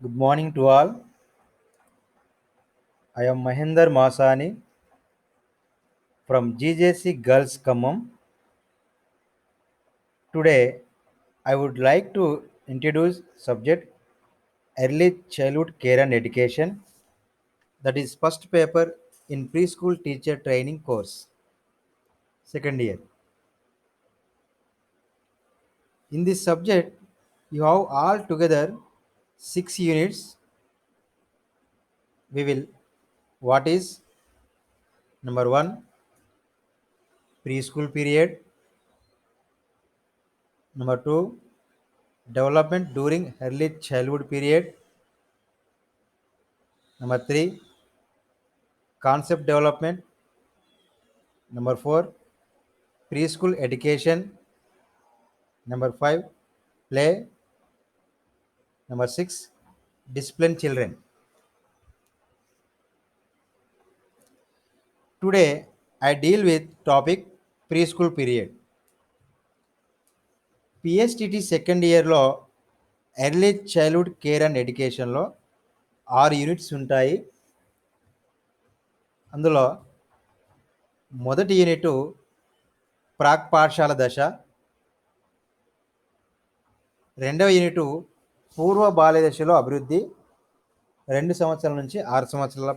Good morning to all. I am Mahinder Masani from GJC Girls Kamam. Today, I would like to introduce subject Early Childhood Care and Education, that is first paper in preschool teacher training course, second year. In this subject, you have all together 6 units. We will what is number 1 preschool period, number 2 development during early childhood period, number 3 concept development, number 4 preschool education, number 5 play, number 6 discipline children. Today I deal with topic preschool period. PSTT second year లో early childhood care and ఎడ్యుకేషన్లో 6 units ఉంటాయి. అందులో మొదటి unit ప్రాక్ పాఠశాల దశ, రెండవ unit పూర్వ బాల్య దశలో అభివృద్ధి 2 సంవత్సరాల నుంచి 6 సంవత్సరాల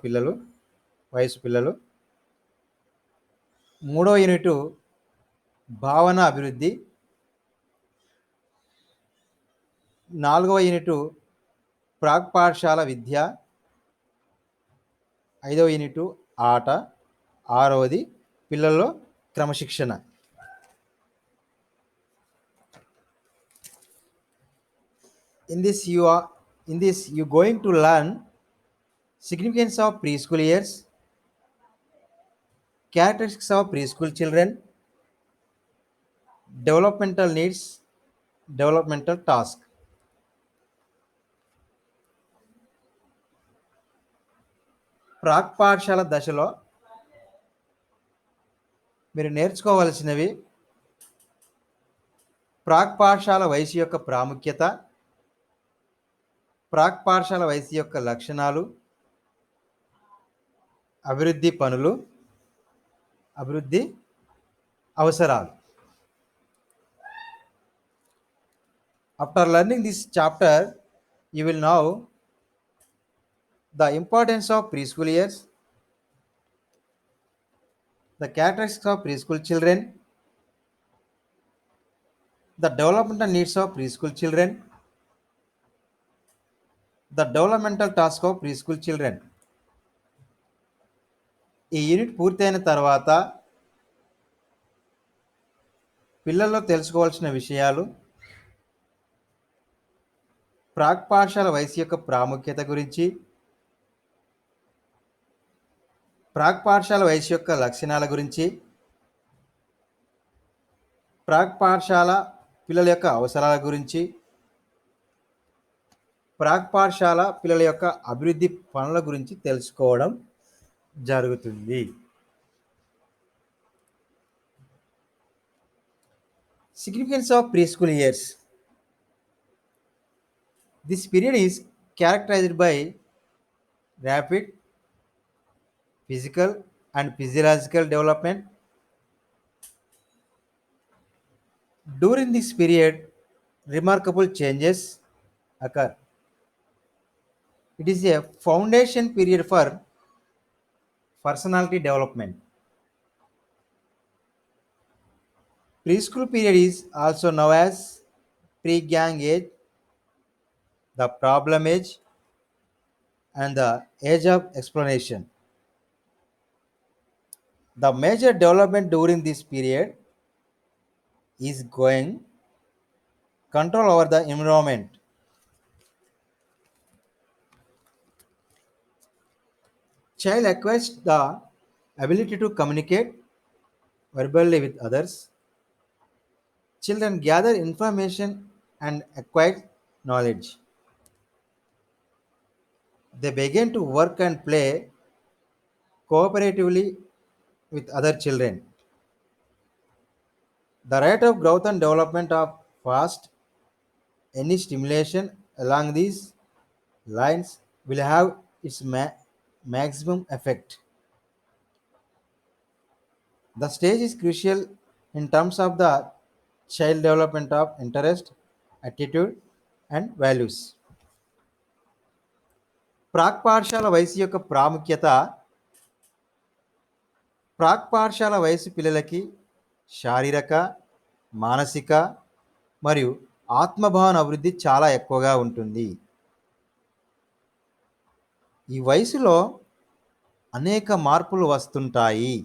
వయసు పిల్లలు, మూడవ యూనిట్ భావన అభివృద్ధి, నాలుగవ యూనిట్ ప్రాక్ పాఠశాల విద్య, ఐదవ యూనిట్ ఆట, ఆరవది పిల్లల్లో క్రమశిక్షణ. In this you going to learn significance of preschool years, characteristics of preschool children, developmental needs, developmental task. ప్రాక్ పాఠశాల దశలో మీరు నేర్చుకోవాల్సినవి ప్రాక్ పాఠశాల వయసు యొక్క ప్రాముఖ్యత, ప్రాక్ పాఠశాల వయసు యొక్క లక్షణాలు, అభివృద్ధి పనులు, అభివృద్ధి అవసరాలు. After learning this chapter, you will know the importance of preschool years, the characteristics of preschool children, the developmental needs of preschool children, the developmental task of preschool children. ఈ యూనిట్ పూర్తయిన తర్వాత పిల్లల్లో తెలుసుకోవాల్సిన విషయాలు, ప్రాక్ పాఠశాల వయసు యొక్క ప్రాముఖ్యత గురించి, ప్రాక్ పాఠశాల వయసు యొక్క లక్షణాల గురించి, ప్రాక్ పాఠశాల పిల్లల యొక్క అవసరాల గురించి, ప్రాక్ పాఠశాల పిల్లల యొక్క అభివృద్ధి పనుల గురించి తెలుసుకోవడం జరుగుతుంది. Significance of preschool years. This period is characterized by rapid physical and physiological development. During this period, remarkable changes occur. It is a foundation period for personality development. Preschool period is also known as pre-gang age, the problem age, and the age of exploration. The major development during this period is going control over the environment. Child acquires the ability to communicate verbally with others. Children gather information and acquire knowledge. They begin to work and play cooperatively with other children. The rate of growth and development of fast. Any stimulation along these lines will have its maximum effect. The stage is crucial in terms of the child development of interest, attitude, and values. ప్రాక్పాఠశాల వయసు యొక్క ప్రాముఖ్యత. ప్రాక్పాఠశాల వయసు పిల్లలకి శారీరక, మానసిక మరియు ఆత్మభావన అభివృద్ధి చాలా ఎక్కువగా ఉంటుంది. ఈ వయసులో అనేక మార్పులు వస్తుంటాయి.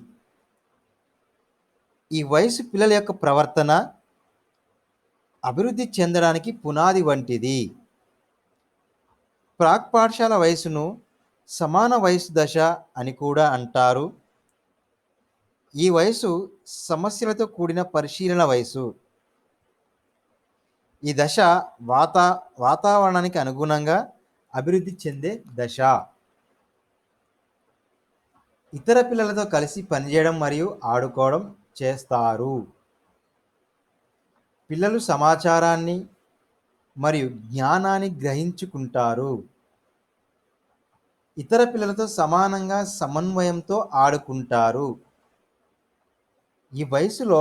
ఈ వయసు పిల్లల యొక్క ప్రవర్తన అభివృద్ధి చెందడానికి పునాది వంటిది. ప్రాక్పాఠశాల వయసును సమాన వయసు దశ అని కూడా అంటారు. ఈ వయసు సమస్యలతో కూడిన పరిశీలన వయసు. ఈ దశ వాతావరణానికి అనుగుణంగా అభివృద్ధి చెందే దశ. ఇతర పిల్లలతో కలిసి పనిచేయడం మరియు ఆడుకోవడం చేస్తారు. పిల్లలు సమాచారాన్ని మరియు జ్ఞానాన్ని గ్రహించుకుంటారు. ఇతర పిల్లలతో సమానంగా సమన్వయంతో ఆడుకుంటారు. ఈ వయసులో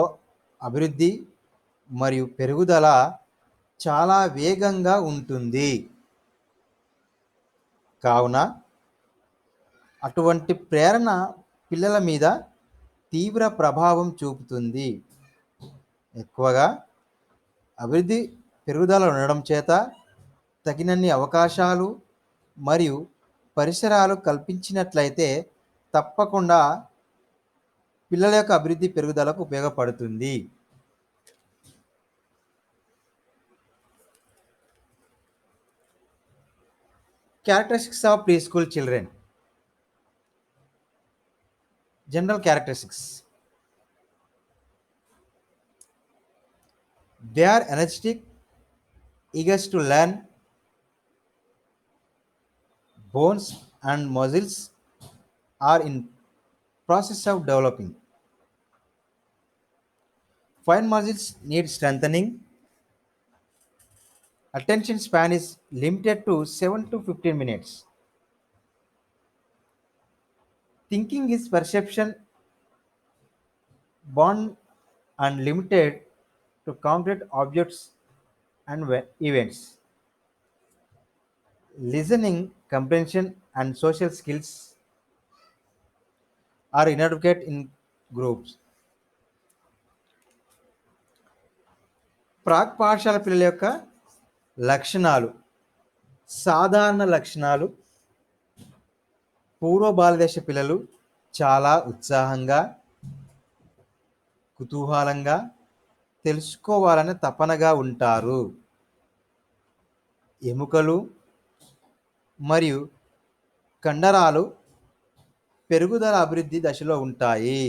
అభివృద్ధి మరియు పెరుగుదల చాలా వేగంగా ఉంటుంది. కావున అటువంటి ప్రేరణ పిల్లల మీద తీవ్ర ప్రభావం చూపుతుంది. ఎక్కువగా అభివృద్ధి పెరుగుదల ఉండడం చేత తగినన్ని అవకాశాలు మరియు పరిసరాలు కల్పించినట్లయితే తప్పకుండా పిల్లల యొక్క అభివృద్ధి పెరుగుదలకు ఉపయోగపడుతుంది. Characteristics of preschool children. General characteristics. They are energetic, eager to learn. Bones and muscles are in process of developing. Fine muscles need strengthening. Attention span is limited to 7 to 15 minutes. Thinking is perception bound and limited to concrete objects and events. Listening, comprehension, and social skills are inadequate in groups. ప్రాక్ పాఠశాల పిల్లల యొక్క లక్షణాలు. సాధారణ లక్షణాలు. పూర్వ బాల్యదశ పిల్లలు చాలా ఉత్సాహంగా, కుతూహలంగా, తెలుసుకోవాలనే తపనగా ఉంటారు. ఎముకలు మరియు కండరాలు పెరుగుదల అభివృద్ధి దశలో ఉంటాయి.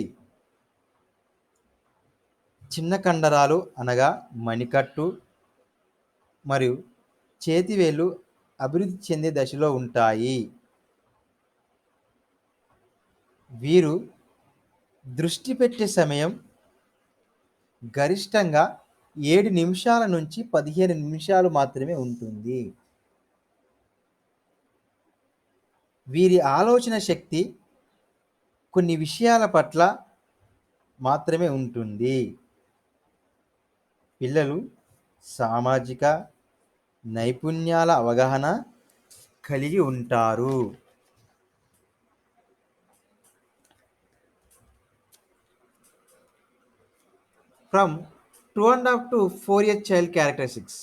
చిన్న కండరాలు అనగా మణికట్టు మరియు చేతివేళ్ళు అభివృద్ధి చెందే దశలో ఉంటాయి. వీరు దృష్టి పెట్టే సమయం గరిష్టంగా 7 నిమిషాల నుంచి 15 నిమిషాలు మాత్రమే ఉంటుంది. వీరి ఆలోచన శక్తి కొన్ని విషయాల పట్ల మాత్రమే ఉంటుంది. పిల్లలు సామాజిక నైపుణ్యాల అవగాహన కలిగి ఉంటారు. From 2.5 to 4-year child characteristics.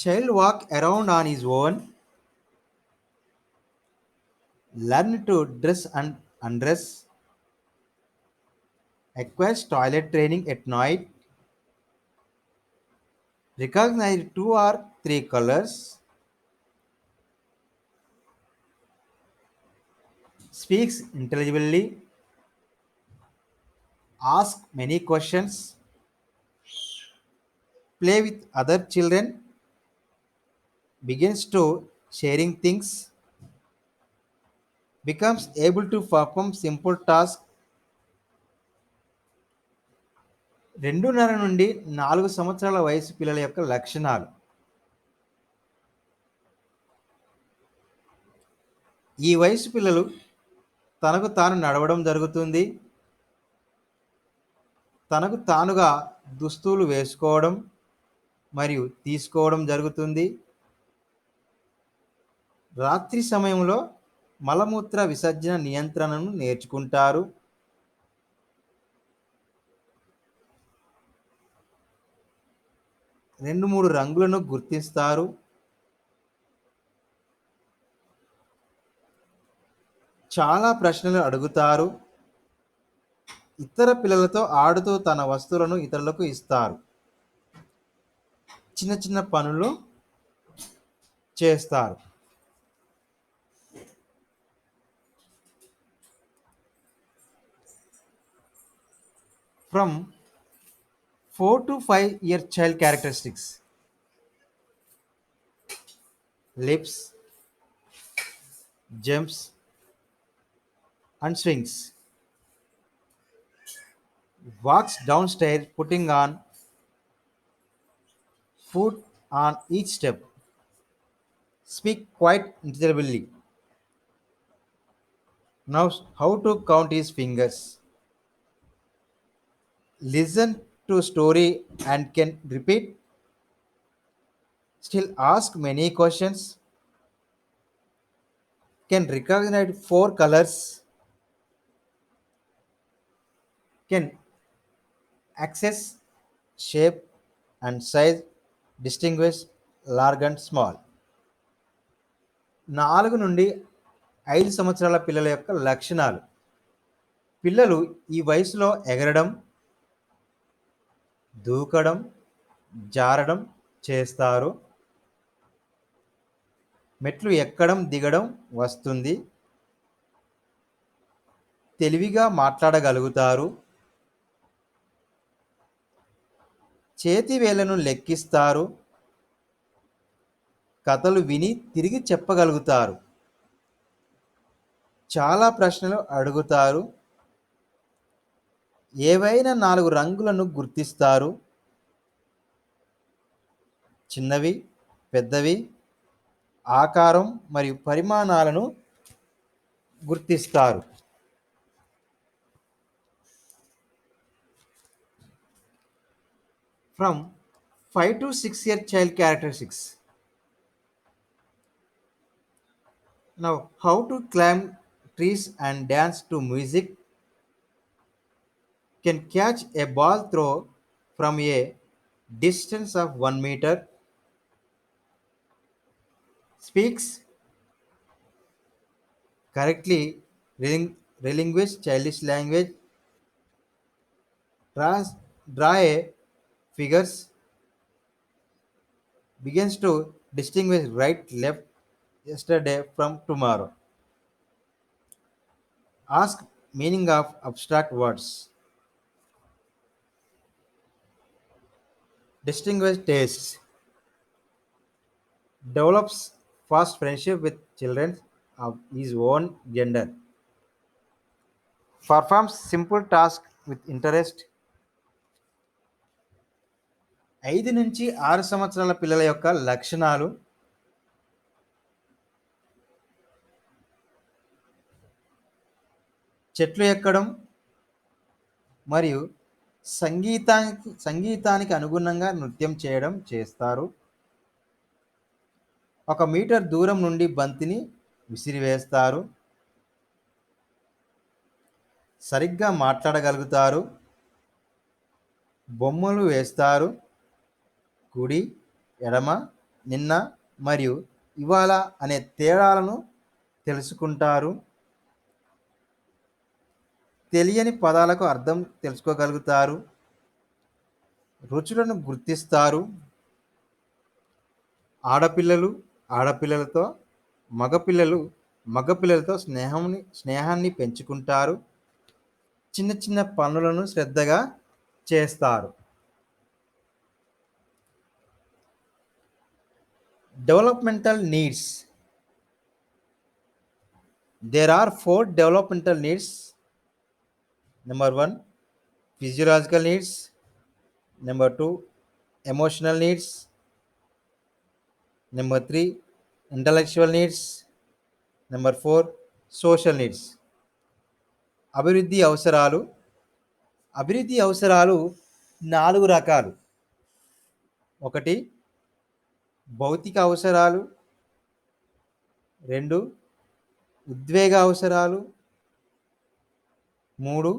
Child walk around on his own, learn to dress and undress, acquires toilet training at night, recognize 2 or 3 colors, speaks intelligibly, asks many questions, play with other children, begins to sharing things, becomes able to perform simple tasks. 2.5 నుండి 4 సంవత్సరాల వయసు పిల్లల యొక్క లక్షణాలు. ఈ వయసు పిల్లలు తనకు తాను నడవడం జరుగుతుంది. తనకు తానుగా దుస్తులు వేసుకోవడం మరియు తీసుకోవడం జరుగుతుంది. రాత్రి సమయంలో మలమూత్ర విసర్జన నియంత్రణను నేర్చుకుంటారు. 2, 3 రంగులను గుర్తిస్తారు. చాలా ప్రశ్నలు అడుగుతారు. ఇతర పిల్లలతో ఆడుతూ తన వస్తువులను ఇతరులకు ఇస్తారు. చిన్న చిన్న పనులు చేస్తారు. From 4 to 5 year child characteristics: lips, jumps, and swings. Walks downstairs putting on foot on each step. Speak quite intelligibly. Now, how to count his fingers. Listen to story and can repeat. Still ask many questions. Can recognize 4 colors. Can access shape and size. Distinguish large and small. 4 నుండి 5 సంవత్సరాల పిల్లల యొక్క లక్షణాలు. పిల్లలు ఈ వయసులో ఎగరడం, దూకడం, జారడం చేస్తారు. మెట్లు ఎక్కడం, దిగడం వస్తుంది. తెలివిగా మాట్లాడగలుగుతారు. చేతి వేళ్లను లెక్కిస్తారు. కథలు విని తిరిగి చెప్పగలుగుతారు. చాలా ప్రశ్నలు అడుగుతారు. ఏవైనా 4 రంగులను గుర్తిస్తారు. చిన్నవి, పెద్దవి, ఆకారం మరియు పరిమాణాలను గుర్తిస్తారు. From 5 to 6 year child characteristics. Now, how to climb trees and dance to music. Can catch a ball throw from a distance of 1 meter. Speaks correctly, relinquish childish language. Draw a figures. Begins to distinguish right, left, yesterday from tomorrow. Ask meaning of abstract words. Distinguish tastes. Develops fast friendship with children of his own gender. Performs simple tasks with interest. 5 నుంచి 6 సంవత్సరాల పిల్లల యొక్క లక్షణాలు. చెట్లు ఎక్కడం మరియు సంగీతానికి అనుగుణంగా నృత్యం చేయడం చేస్తారు. 1 మీటర్ దూరం నుండి బంతిని విసిరివేస్తారు. సరిగ్గా మాట్లాడగలుగుతారు. బొమ్మలు వేస్తారు. కుడి, ఎడమ, నిన్న మరియు ఇవాళ అనే తేడాలను తెలుసుకుంటారు. తెలియని పదాలకు అర్థం తెలుసుకోగలుగుతారు. రుచులను గుర్తిస్తారు. ఆడపిల్లలు ఆడపిల్లలతో, మగపిల్లలు మగపిల్లలతో స్నేహాన్ని పెంచుకుంటారు. చిన్న చిన్న పనులను శ్రద్ధగా చేస్తారు. Developmental needs. There are 4 developmental needs. Number 1, physiological needs. Number 2, emotional needs. Number 3, intellectual needs. Number 4 social needs. అభివృద్ధి అవసరాలు. అభివృద్ధి అవసరాలు 4 రకాలు. 1 భౌతిక అవసరాలు, 2 ఉద్వేగ అవసరాలు, 3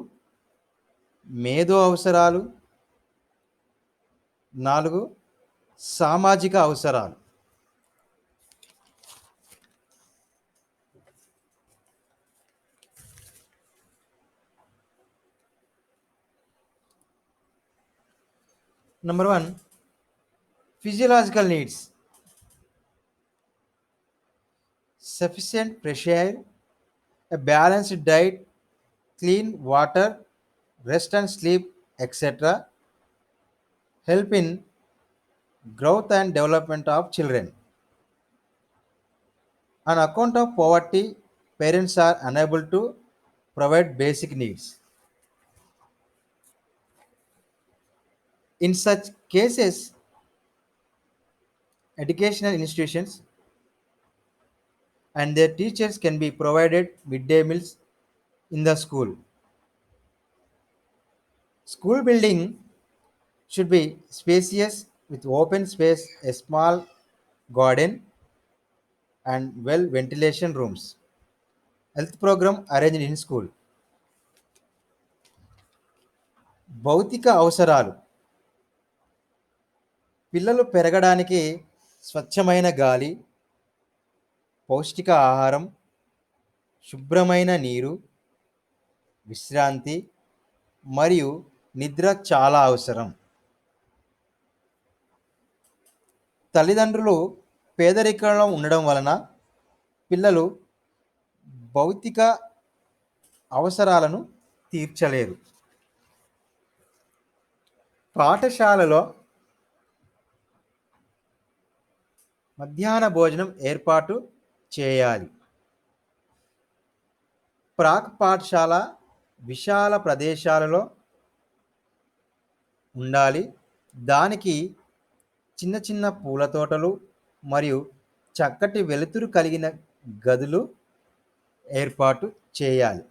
మేధో అవసరాలు, 4 సామాజిక అవసరాలు. Number 1 physiological needs. Sufficient fresh air, a balanced diet, clean water, rest and sleep, etc. help in growth and development of children. On account of poverty, parents are unable to provide basic needs. In such cases, educational institutions and their teachers can be provided midday meals in the school. School building should be spacious with open space, a small garden, and well ventilation rooms. Health program arranged in school. భౌతిక అవసరాలు. పిల్లలు పెరగడానికి స్వచ్ఛమైన గాలి, పౌష్టిక ఆహారం, శుభ్రమైన నీరు, విశ్రాంతి మరియు నిద్ర చాలా అవసరం. తల్లిదండ్రులు పేదరికంలో ఉండడం వలన పిల్లలు భౌతిక అవసరాలను తీర్చలేరు. పాఠశాలలో మధ్యాహ్న భోజనం ఏర్పాటు చేయాలి. ప్రాక్ పాఠశాల విశాల ప్రదేశాలలో ఉండాలి. దానికి చిన్న చిన్న పూల తోటలు మరియు చక్కటి వెలుతురు కలిగిన గదులు ఏర్పాటు చేయాలి.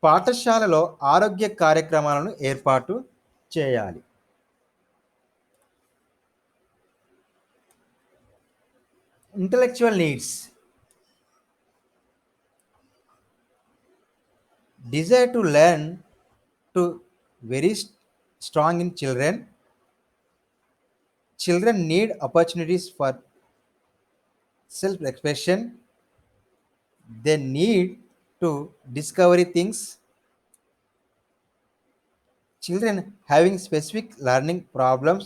పాఠశాలలో ఆరోగ్య కార్యక్రమాలను ఏర్పాటు చేయాలి. Intellectual needs. Desire to learn to very strong in children. Children need opportunities for self-expression. They need to discover things. Children having specific learning problems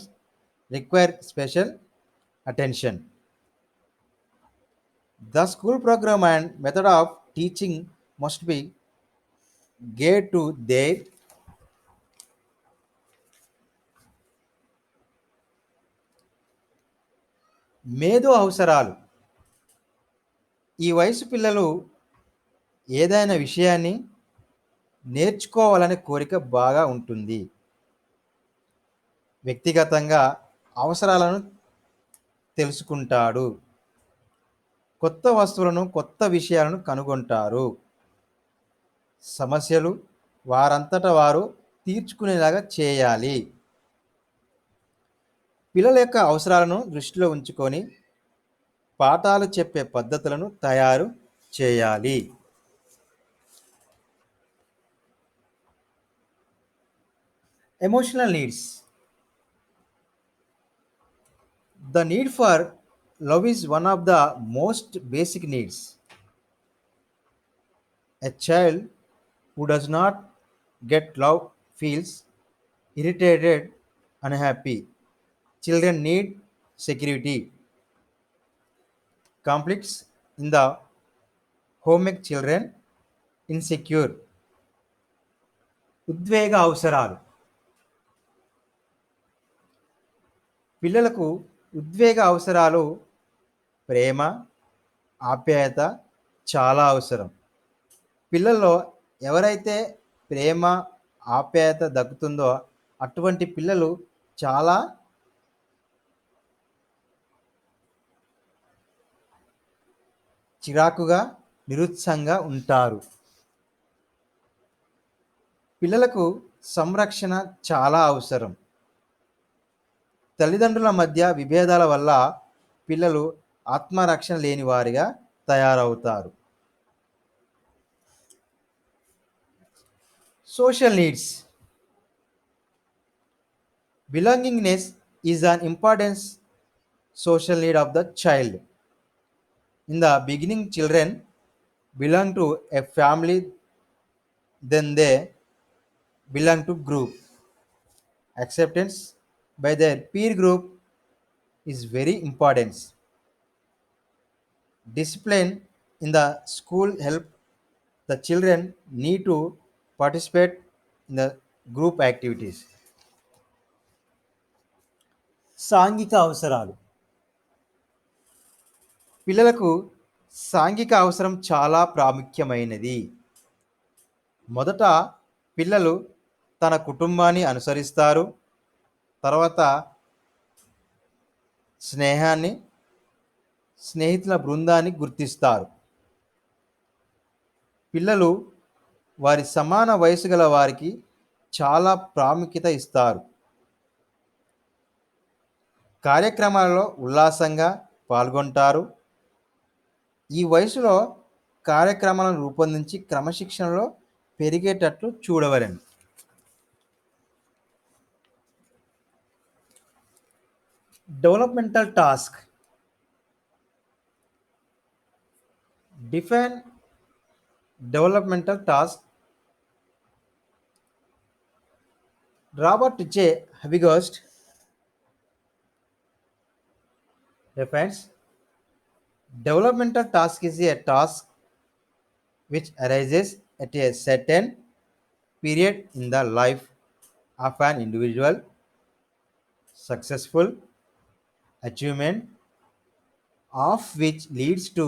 require special attention. The school program and method of teaching must be geared to their మేధో అవసరాలు. ఈ వయసు పిల్లలు ఏదైనా విషయాన్ని నేర్చుకోవాలనే కోరిక బాగా ఉంటుంది. వ్యక్తిగతంగా అవసరాలను తెలుసుకుంటాడు. కొత్త వస్తువులను, కొత్త విషయాలను కనుగొంటారు. సమస్యలు వారంతట వారు తీర్చుకునేలాగా చేయాలి. పిల్లల యొక్క అవసరాలను దృష్టిలో ఉంచుకొని పాఠాలు చెప్పే పద్ధతులను తయారు చేయాలి. Emotional needs. The need for love is one of the most basic needs. A child who does not get love feels irritated, unhappy. Children need security. Conflicts in the home make children insecure. ఉద్వేగ అవసరాలు. పిల్లలకు ఉద్వేగ అవసరాలు ప్రేమ, ఆప్యాయత చాలా అవసరం. పిల్లల్లో ఎవరైతే ప్రేమ, ఆప్యాయత దక్కుతుందో అటువంటి పిల్లలు చాలా చిరాకుగా, నిరుత్సాహంగా ఉంటారు. పిల్లలకు సంరక్షణ చాలా అవసరం. తల్లిదండ్రుల మధ్య విభేదాల వల్ల పిల్లలు ఆత్మరక్షణ లేని వారిగా తయారవుతారు. Social needs. Belongingness is an important social need of the child. In the beginning, children belong to a family, then they belong to group. Acceptance by their peer group is very important. Discipline in the school help the children need to participate in the group activities. సాంఘిక అవసరాలు. పిల్లలకు సాంఘిక అవసరం చాలా ప్రాముఖ్యమైనది. మొదట పిల్లలు తన కుటుంబాన్ని అనుసరిస్తారు. తర్వాత స్నేహాన్ని, స్నేహితుల బృందాన్ని గుర్తిస్తారు. పిల్లలు వారి సమాన వయసు గల వారికి చాలా ప్రాముఖ్యత ఇస్తారు. కార్యక్రమాలలో ఉల్లాసంగా పాల్గొంటారు. ఈ వయసులో కార్యక్రమాలను రూపొందించి క్రమశిక్షణలో పెరిగేటట్లు చూడవలెను. Developmental task. Define developmental task. Robert J Havighurst defines developmental task is a task which arises at a certain period in the life of an individual. Successful achievement of which leads to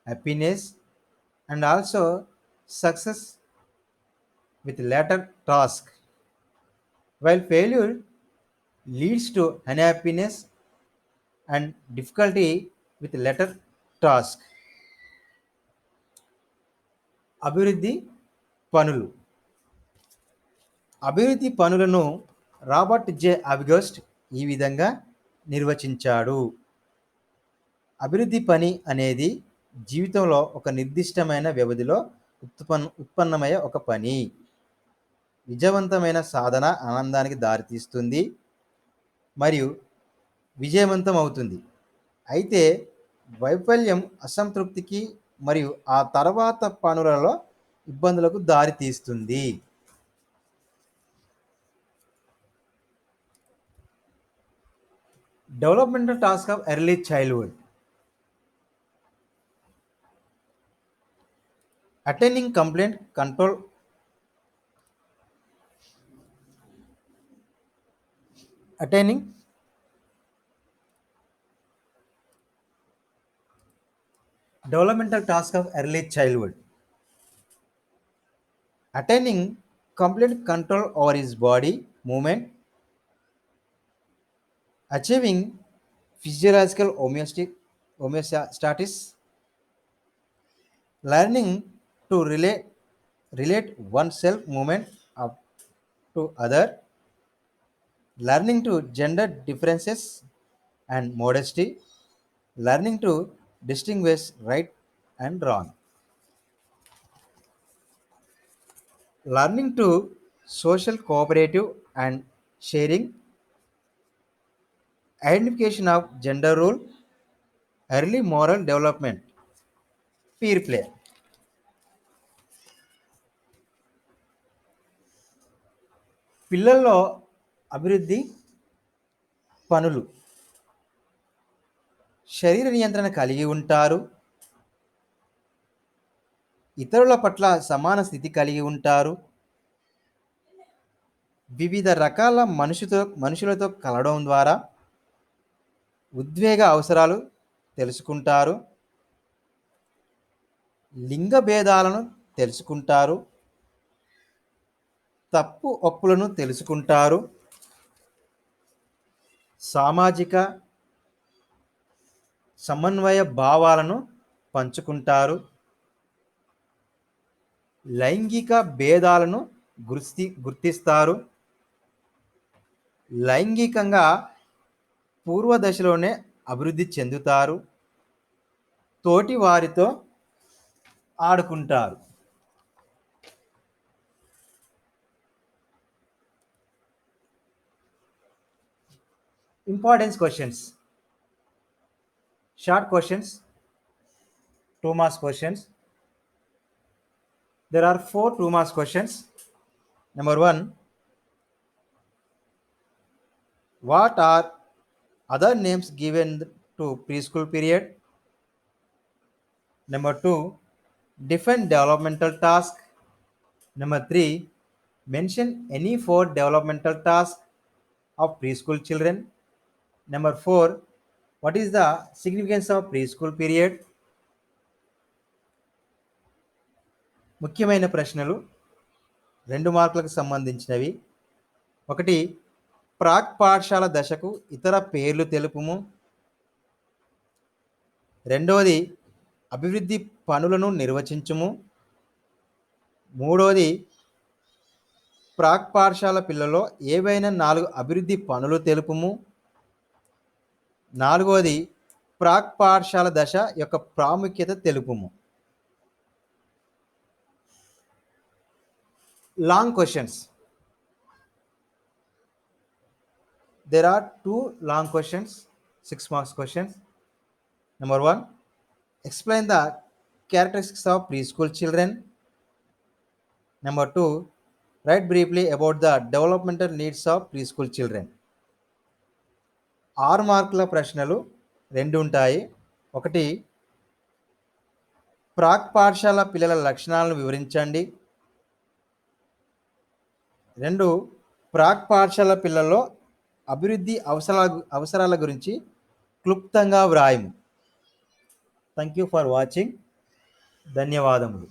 happiness and also success with later task, while failure leads to unhappiness and difficulty with later task. అభివృద్ధి పనులు. అభివృద్ధి పనులను Robert జే అవిగస్ట్ ఈ విధంగా నిర్వచించాడు. అభివృద్ధి పని అనేది జీవితంలో ఒక నిర్దిష్టమైన వ్యవధిలో ఉత్పన్నమయ్యే ఒక పని. విజయవంతమైన సాధన ఆనందానికి దారితీస్తుంది మరియు విజయవంతం అవుతుంది. అయితే వైఫల్యం అసంతృప్తికి మరియు ఆ తర్వాత పనులలో ఇబ్బందులకు దారితీస్తుంది. Developmental task of early childhood. Attaining complaint control attaining developmental task of early childhood. Attaining complete control over his body movement, achieving physiological homeostasis, learning to relate oneself movement up to other, learning to gender differences and modesty, learning to distinguish right and wrong, learning to social cooperative and sharing, identification of gender role, early moral development, peer play. పిల్లల్లో అభివృద్ధి పనులు. శరీర నియంత్రణ కలిగి ఉంటారు. ఇతరుల పట్ల సమాన స్థితి కలిగి ఉంటారు. వివిధ రకాల మనుషులతో కలవడం ద్వారా ఉద్వేగ అవసరాలు తెలుసుకుంటారు. లింగ భేదాలను తెలుసుకుంటారు. తప్పు ఒప్పులను తెలుసుకుంటారు. సామాజిక సమన్వయ భావాలను పంచుకుంటారు, లైంగిక భేదాలను గుర్తిస్తారు, లైంగికంగా పూర్వ దశలోనే అభివృద్ధి చెందుతారు, తోటి వారితో ఆడుకుంటారు. Importance questions. Short questions, 2 marks questions. There are 4 2 marks questions. Number 1, what are other names given to preschool period? Number 2, define developmental task. Number 3, mention any 4 developmental tasks of preschool children. Number 4, what is the significance of preschool period? ముఖ్యమైన ప్రశ్నలు 2 మార్కులకు సంబంధించినవి. 1, ప్రాక్ పాఠశాల దశకు ఇతర పేర్లు తెలుపుము. 2, అభివృద్ధి పనులను నిర్వచించుము. 3, ప్రాక్ పాఠశాల పిల్లల్లో ఏవైనా 4 అభివృద్ధి పనులు తెలుపుము. 4, ప్రాక్ పాఠశాల దశ యొక్క ప్రాముఖ్యత తెలుపుము. Long questions. There are 2 long questions, 6 marks questions. Number 1, explain the characteristics of preschool children. Number 2, write briefly about the developmental needs of preschool children. 6 మార్కుల ప్రశ్నలు 2 ఉంటాయి. 1, ప్రాక్ పాఠశాల పిల్లల లక్షణాలను వివరించండి. 2, ప్రాక్ పాఠశాల పిల్లల్లో అభివృద్ధి అవసరాల గురించి క్లుప్తంగా వ్రాయము. Thank you for watching. ధన్యవాదములు.